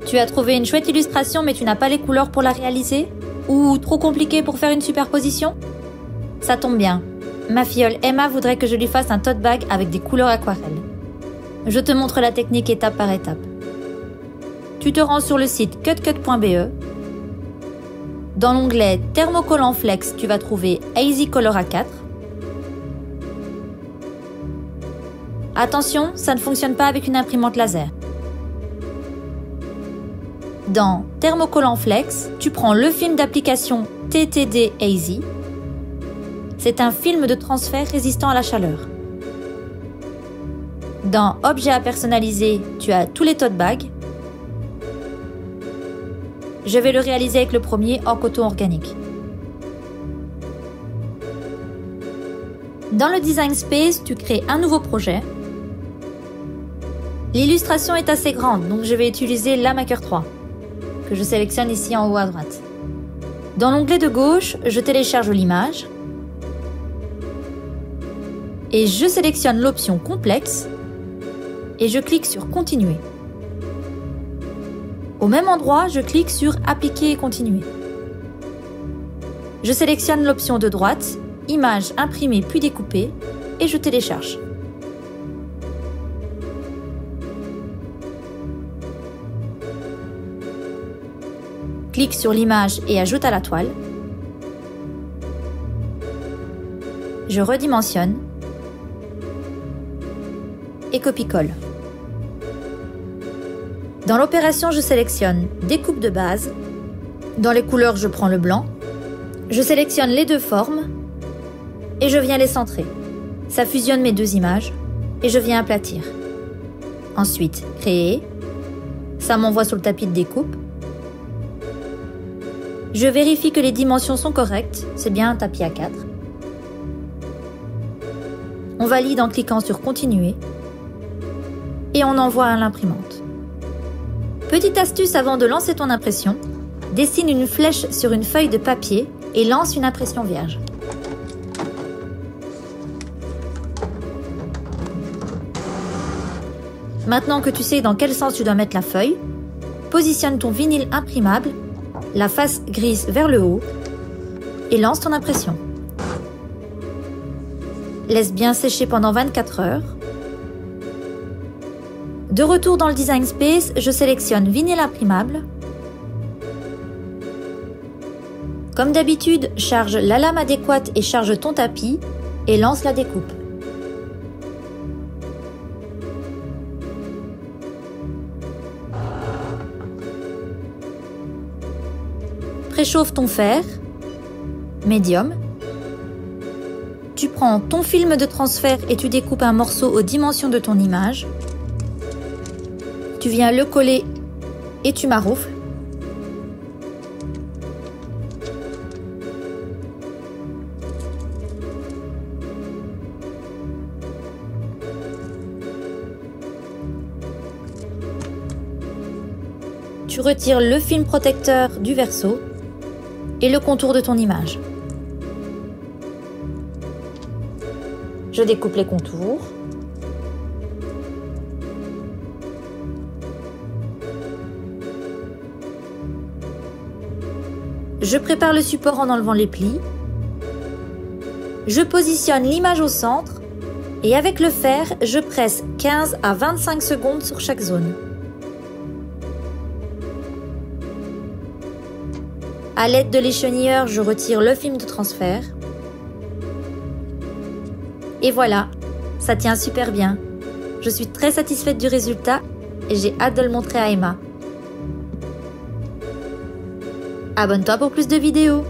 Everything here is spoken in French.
Tu as trouvé une chouette illustration mais tu n'as pas les couleurs pour la réaliser? Ou trop compliqué pour faire une superposition? Ça tombe bien. Ma filleule Emma voudrait que je lui fasse un tote bag avec des couleurs aquarelles. Je te montre la technique étape par étape. Tu te rends sur le site cutcut.be. Dans l'onglet Thermocollant Flex, tu vas trouver Easy Color A4. Attention, ça ne fonctionne pas avec une imprimante laser. Dans Thermocollant Flex, tu prends le film d'application TTD Easy. C'est un film de transfert résistant à la chaleur. Dans Objets à personnaliser, tu as tous les tote bags. Je vais le réaliser avec le premier en coton organique. Dans le Design Space, tu crées un nouveau projet. L'illustration est assez grande, donc je vais utiliser la Maker 3, que je sélectionne ici en haut à droite. Dans l'onglet de gauche, je télécharge l'image et je sélectionne l'option complexe et je clique sur Continuer. Au même endroit, je clique sur Appliquer et continuer. Je sélectionne l'option de droite, Image imprimée puis découpée et je télécharge. Clique sur l'image et ajoute à la toile. Je redimensionne et copie-colle. Dans l'opération, je sélectionne Découpe de base. Dans les couleurs, je prends le blanc. Je sélectionne les deux formes et je viens les centrer. Ça fusionne mes deux images et je viens aplatir. Ensuite, créer. Ça m'envoie sur le tapis de découpe. Je vérifie que les dimensions sont correctes. C'est bien un tapis A4. On valide en cliquant sur Continuer et on envoie à l'imprimante. Petite astuce avant de lancer ton impression, dessine une flèche sur une feuille de papier et lance une impression vierge. Maintenant que tu sais dans quel sens tu dois mettre la feuille, positionne ton vinyle imprimable, la face grise vers le haut et lance ton impression. Laisse bien sécher pendant 24 heures. De retour dans le Design Space, je sélectionne vinyle imprimable. Comme d'habitude, charge la lame adéquate et charge ton tapis et lance la découpe. Préchauffe ton fer, médium. Tu prends ton film de transfert et tu découpes un morceau aux dimensions de ton image. Tu viens le coller et tu maroufles. Tu retires le film protecteur du verso et le contour de ton image. Je découpe les contours. Je prépare le support en enlevant les plis. Je positionne l'image au centre et avec le fer, je presse 15 à 25 secondes sur chaque zone. À l'aide de l'échenilleur, je retire le film de transfert. Et voilà, ça tient super bien. Je suis très satisfaite du résultat et j'ai hâte de le montrer à Emma. Abonne-toi pour plus de vidéos.